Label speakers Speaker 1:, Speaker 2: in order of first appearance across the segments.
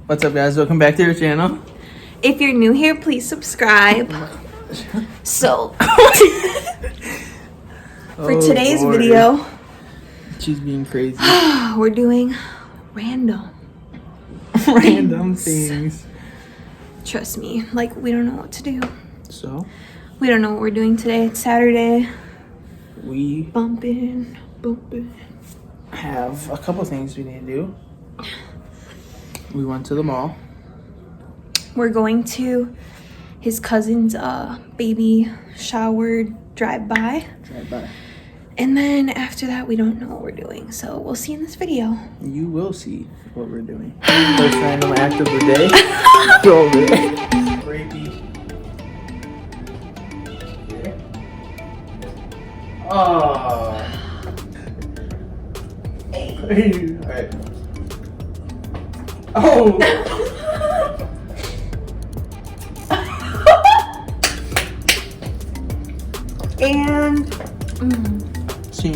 Speaker 1: What's up, guys? Welcome back to our channel.
Speaker 2: If you're new here, please subscribe. So, for today's video,
Speaker 1: she's being crazy.
Speaker 2: We're doing random
Speaker 1: things.
Speaker 2: Trust me, like we don't know what to do.
Speaker 1: So,
Speaker 2: we don't know what we're doing today. It's Saturday.
Speaker 1: We
Speaker 2: bumping.
Speaker 1: Have a couple things we need to do. We went to the mall.
Speaker 2: We're going to his cousin's baby shower drive-by. And then after that, we don't know what we're doing. So we'll see in this video.
Speaker 1: You will see what we're doing. First random act of the day. Go over it. Rapey. Oh. Hey. Alright. Oh.
Speaker 2: And
Speaker 1: See.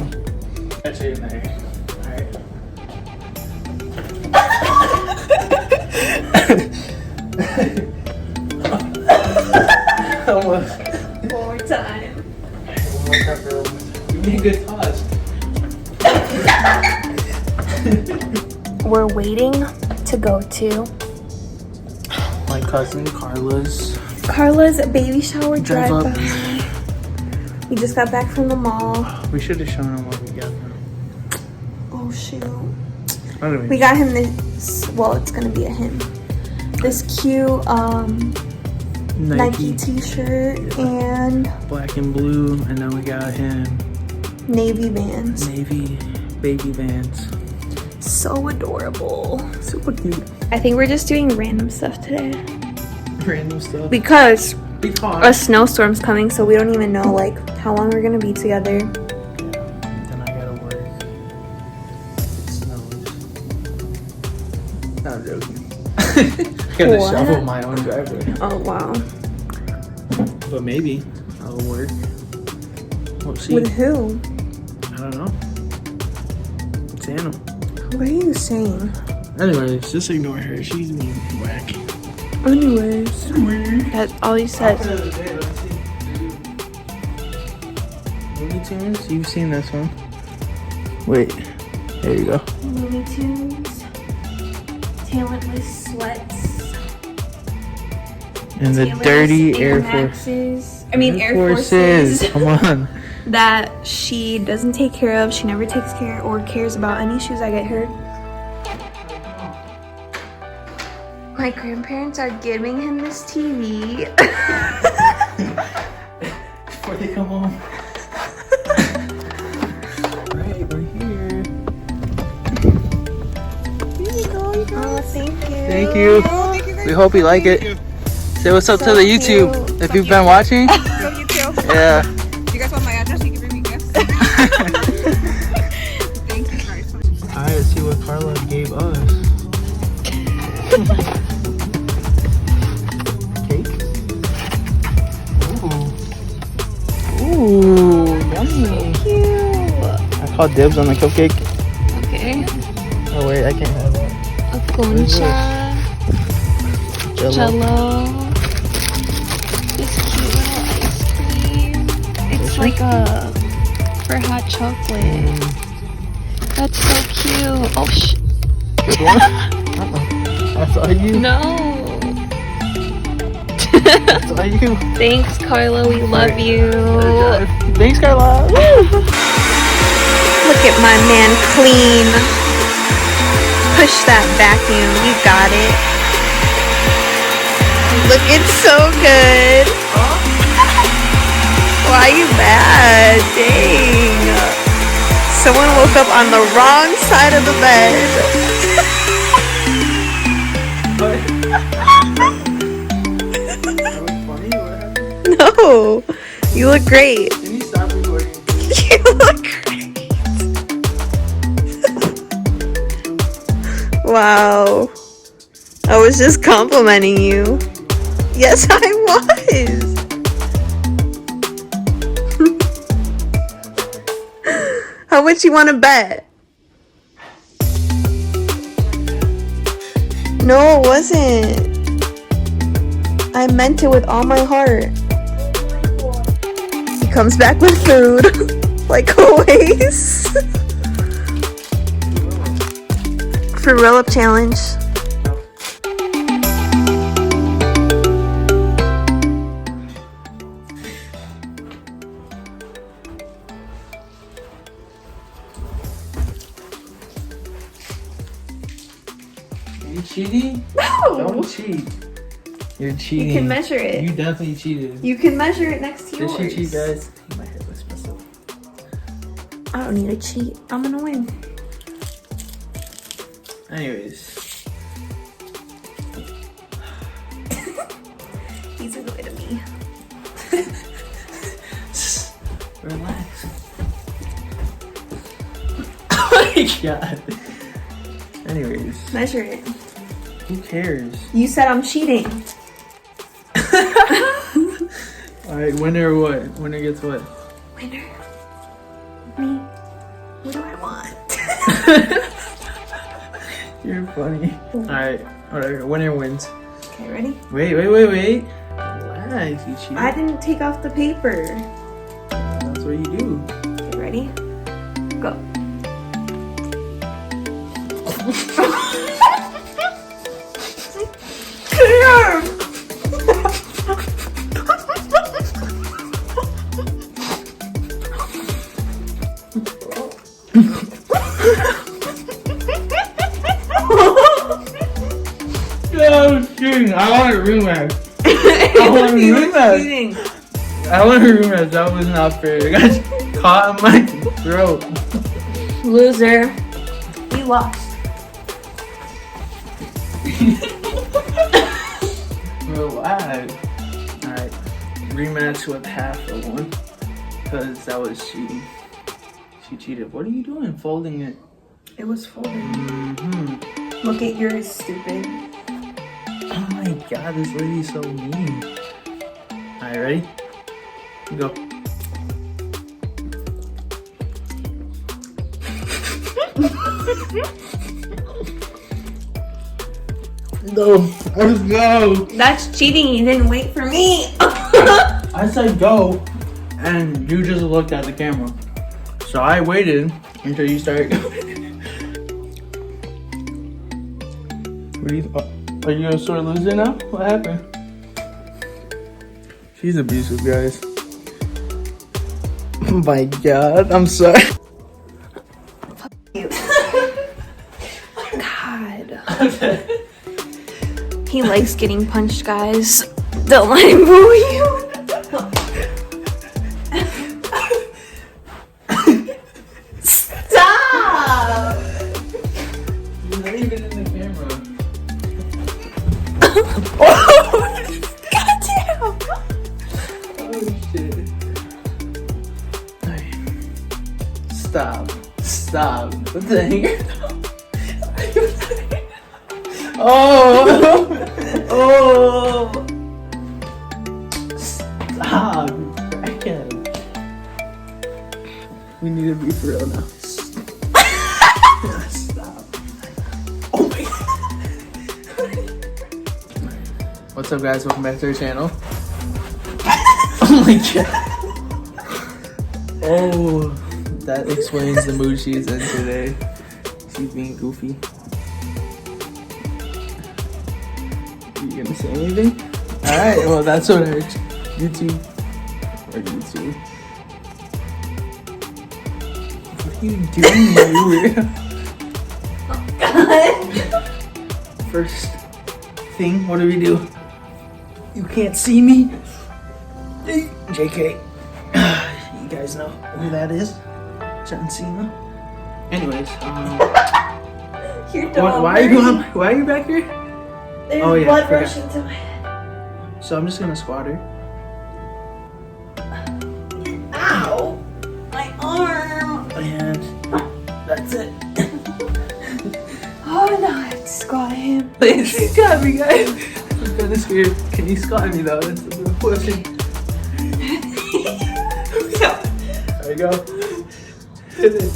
Speaker 1: That's it in there. Alright. Almost.
Speaker 2: one more time.
Speaker 1: Give me a good toss.
Speaker 2: We're waiting to go to
Speaker 1: My cousin Carla's
Speaker 2: baby shower
Speaker 1: Drive up.
Speaker 2: drive-by. We just got back from the mall.
Speaker 1: We should have shown him what we got him.
Speaker 2: Oh shoot.
Speaker 1: Anyway.
Speaker 2: We got him this, well, it's gonna be a him. This cute Nike t-shirt and
Speaker 1: black and blue, and then we got him
Speaker 2: navy Vans.
Speaker 1: navy baby Vans.
Speaker 2: So adorable.
Speaker 1: Super cute.
Speaker 2: I think we're just doing random stuff today.
Speaker 1: Random stuff.
Speaker 2: Because a snowstorm's coming, so we don't even know like how long we're gonna be together.
Speaker 1: Then I gotta work. It snows. No, I'm joking. Gotta
Speaker 2: What?
Speaker 1: shovel my own driveway.
Speaker 2: Oh wow.
Speaker 1: But maybe I'll work. We'll see.
Speaker 2: With who?
Speaker 1: I don't know. It's Anna.
Speaker 2: What are you saying?
Speaker 1: Anyways, just ignore her. She's being whack.
Speaker 2: Anyways, that's all he said.
Speaker 1: Looney Tunes? You've seen this one. Wait. There you go.
Speaker 2: Looney Tunes, Talentless Sweats,
Speaker 1: And the dirty Air Force.
Speaker 2: Maxes. I mean Air Forces.
Speaker 1: Come on.
Speaker 2: That she doesn't take care of. She never takes care or cares about any shoes I get her. My grandparents are giving him this TV.
Speaker 1: Before they come home. Alright, we're here. Here you go, you
Speaker 2: Oh, thank you.
Speaker 1: Thank you. We hope you like it. Say what's up to the YouTube
Speaker 2: cute.
Speaker 1: if you've been watching.
Speaker 3: So you too.
Speaker 1: Yeah.
Speaker 3: Do you guys want my address? You can bring me gifts. Thank you guys.
Speaker 1: Alright, let's see what Carla gave us. Cake? Ooh, yummy.
Speaker 2: Cute.
Speaker 1: I called dibs on the cupcake.
Speaker 2: Okay.
Speaker 1: Oh wait, I can't have that.
Speaker 2: A concha.
Speaker 1: Jello.
Speaker 2: Jello. This cute little ice cream. It's like a for hot chocolate. That's so cute. Oh
Speaker 1: Good one? That's all you?
Speaker 2: no.
Speaker 1: That's all you?
Speaker 2: Thanks, Carla. We love you.
Speaker 1: Thanks, Carla.
Speaker 2: Look at my man clean. Push that vacuum. You got it. Looking so good. Why you mad? Dang. Someone woke up on the wrong side of the bed. No. You look great.
Speaker 1: Can you stop recording?
Speaker 2: You look great. Wow. I was just complimenting you. Yes, I was. How much you want to bet? No, it wasn't. I meant it with all my heart. He comes back with food, like always. For roll up challenge.
Speaker 1: Are you cheating?
Speaker 2: No.
Speaker 1: Don't cheat. You're cheating.
Speaker 2: You can measure it.
Speaker 1: You definitely cheated.
Speaker 2: You can measure it next to yours.
Speaker 1: Did she cheat, guys? My hair was messed up.
Speaker 2: I don't need to cheat. I'm gonna win.
Speaker 1: Anyways.
Speaker 2: He's annoyed at me.
Speaker 1: Relax. Oh my god. Anyways.
Speaker 2: Measure it.
Speaker 1: Who cares?
Speaker 2: You said I'm cheating.
Speaker 1: Alright, winner what? Winner gets what?
Speaker 2: Winner. Me. What do I want?
Speaker 1: You're funny. Alright, whatever. Winner wins.
Speaker 2: Okay, ready?
Speaker 1: Wait. Relax, you cheated.
Speaker 2: I didn't take off the paper.
Speaker 1: That's what you do.
Speaker 2: Okay, ready? Go.
Speaker 1: No, cheating. I want a rematch. I want a rematch.
Speaker 2: Cheating.
Speaker 1: I want a rematch. That was not fair. You guys caught in my throat.
Speaker 2: Loser. You lost.
Speaker 1: Relax. Alright. Rematch with half of one. Because that was cheating. She cheated. What are you doing? Folding it.
Speaker 2: It was folded.
Speaker 1: Mm-hmm.
Speaker 2: Look at yours, stupid.
Speaker 1: Oh my god, this lady's so mean. Alright, ready? Go. Go. Let's go.
Speaker 2: That's cheating. You didn't wait for me.
Speaker 1: I said go, and you just looked at the camera. So I waited until you started going. What do you? Are you a sore loser now? What happened? She's abusive, guys. Oh my god, I'm sorry.
Speaker 2: God. He likes getting punched, guys. Don't let him boo you. Stop!
Speaker 1: You're not even in the camera.
Speaker 2: God damn!
Speaker 1: Oh shit. Alright. Stop. What the heck? Oh! Stop. Crackhead. We need to be for real now. Stop. Oh my god. What's up, guys? Welcome back to our channel. Oh my god. Oh, that explains the mood she's in today. She's being goofy. You gonna say anything? Alright, well that's what our YouTube. What are you doing, you weirdo? First thing, what do we do? You can't see me. JK. You guys know who that is? John Cena. Anyways,
Speaker 2: You're dumb.
Speaker 1: why are you back here?
Speaker 2: There's
Speaker 1: Oh, yeah,
Speaker 2: blood
Speaker 1: forgot.
Speaker 2: rushing to my head.
Speaker 1: So I'm just gonna squat her.
Speaker 2: Ow! My arm!
Speaker 1: And that's it.
Speaker 2: Oh no, I have to squat him.
Speaker 1: Please, you got me, guys. I'm kind of scared. Can you squat me though? That's a good question. There you go. Hit it.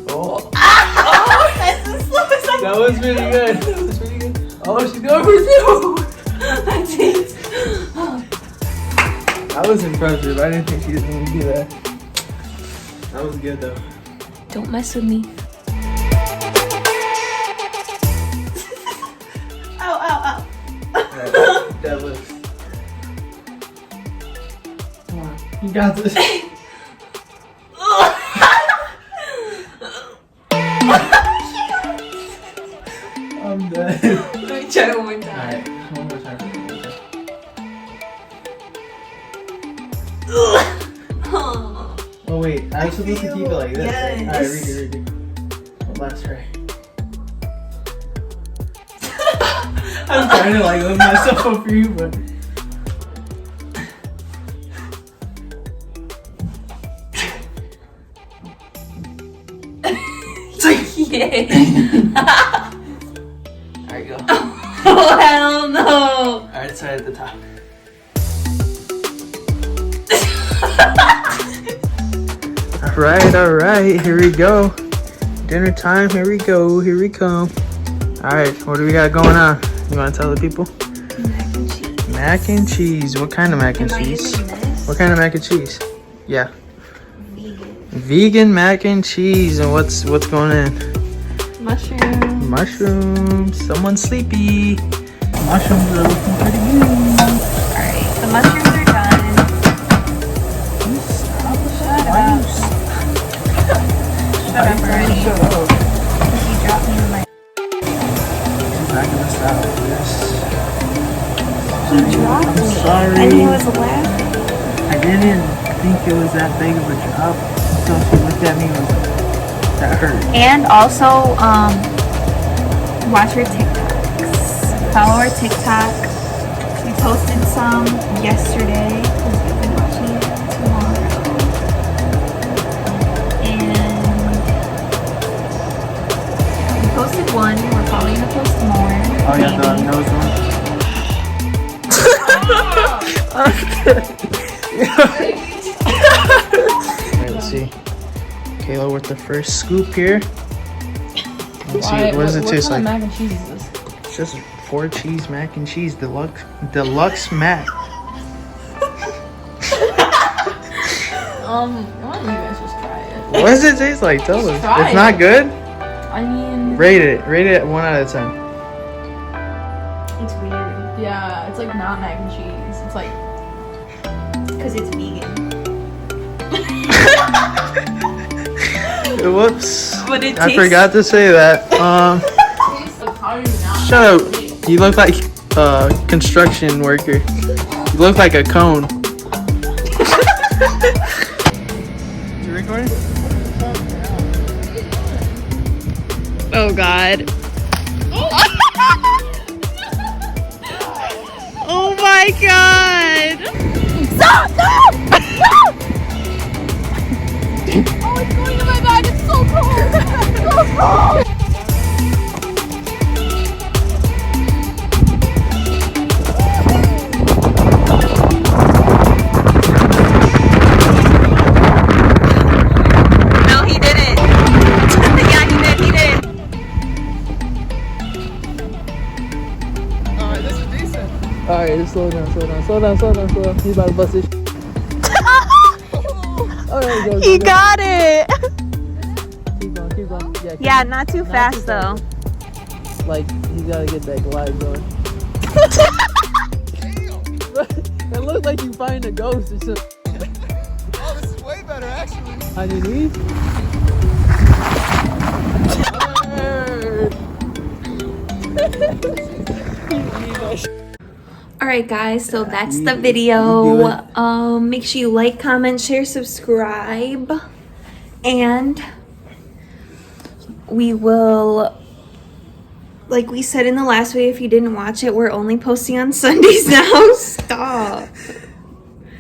Speaker 1: Oh.
Speaker 2: Oh, that's the slowest I
Speaker 1: That was pretty good. That was pretty good. Oh, she's going for two.
Speaker 2: I did.
Speaker 1: That was impressive. I didn't think she was going to do that. That was good though.
Speaker 2: Don't mess with me. Ow, ow, ow.
Speaker 1: Alright, deadlift. Come on, you got this. I'm dead.
Speaker 2: Let me try one more time.
Speaker 1: Alright, one more time. Oh wait, I'm supposed to keep it like this.
Speaker 2: Yes.
Speaker 1: Alright, redo. One last try. I'm trying to like lift myself up for you, but
Speaker 2: Yay.
Speaker 1: there you go.
Speaker 2: Oh, hell no.
Speaker 1: Alright, start at the top. Alright, here we go. Dinner time, here we go, here we come. Alright, what do we got going on? You wanna tell the people?
Speaker 2: Mac and cheese.
Speaker 1: Mac and cheese. What kind of mac and
Speaker 2: Am I
Speaker 1: cheese?
Speaker 2: doing this?
Speaker 1: What kind of mac and cheese? Yeah.
Speaker 2: Vegan.
Speaker 1: Vegan mac and cheese. And what's going in?
Speaker 2: Mushroom.
Speaker 1: Mushrooms. Someone's sleepy. Mushrooms are looking pretty good.
Speaker 2: Alright, the mushrooms are done. Shut up. Shut up already.
Speaker 1: Shut up.
Speaker 2: Because you dropped me in my...
Speaker 1: Not gonna stop this.
Speaker 2: He dropped
Speaker 1: I'm
Speaker 2: me.
Speaker 1: sorry.
Speaker 2: And he was laughing.
Speaker 1: I didn't think it was that big of a drop until she looked at me and that hurt.
Speaker 2: And also, watch her TikToks. Follow her TikTok. We posted some yesterday because we've been watching it tomorrow. And we posted one. We're probably gonna post more.
Speaker 1: Oh yeah, the
Speaker 2: maybe.
Speaker 1: nose one. Alright, let's see. Kayla with the first scoop here. Let's see, what does it taste like?
Speaker 3: mac and cheese is this?
Speaker 1: It's just 4 cheese mac and cheese deluxe mac.
Speaker 3: Why don't you guys just try it?
Speaker 1: What does it taste like? Tell us.
Speaker 3: try
Speaker 1: It's
Speaker 3: it.
Speaker 1: not good?
Speaker 3: I mean,
Speaker 1: Rate it 1 out of 10.
Speaker 2: It's weird
Speaker 3: yeah, it's like not mac and cheese. It's like
Speaker 2: because it's vegan.
Speaker 1: Whoops.
Speaker 2: But it
Speaker 1: I
Speaker 2: tastes-
Speaker 1: forgot to say that.
Speaker 3: how do you not?
Speaker 1: Shut up. You look like a construction worker. You look like a cone. You recording?
Speaker 2: Oh God. Oh my God. Stop! No!
Speaker 3: Oh, it's going to my bag. It's so cold. So cold.
Speaker 2: No, he didn't. Yeah, he did. He did.
Speaker 1: Alright, this is decent. Alright, just slow down. He's about to bust it. Alright, go.
Speaker 2: He got it.
Speaker 1: Keep going.
Speaker 2: Yeah, not too fast though.
Speaker 1: Like, he's gotta get that glide going. It looks like you find a ghost or something.
Speaker 4: Oh, this is way better actually.
Speaker 1: On your knees?
Speaker 2: Alright guys, so that's the video. Make sure you like, comment, share, subscribe. And we will, like we said in the last video, if you didn't watch it, we're only posting on Sundays now. Stop.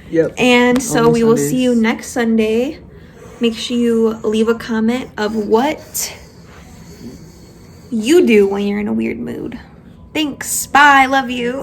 Speaker 1: Yep.
Speaker 2: And so
Speaker 1: Only
Speaker 2: we will
Speaker 1: Sundays.
Speaker 2: see you next Sunday. Make sure you leave a comment of what you do when you're in a weird mood. Thanks. Bye. Love you.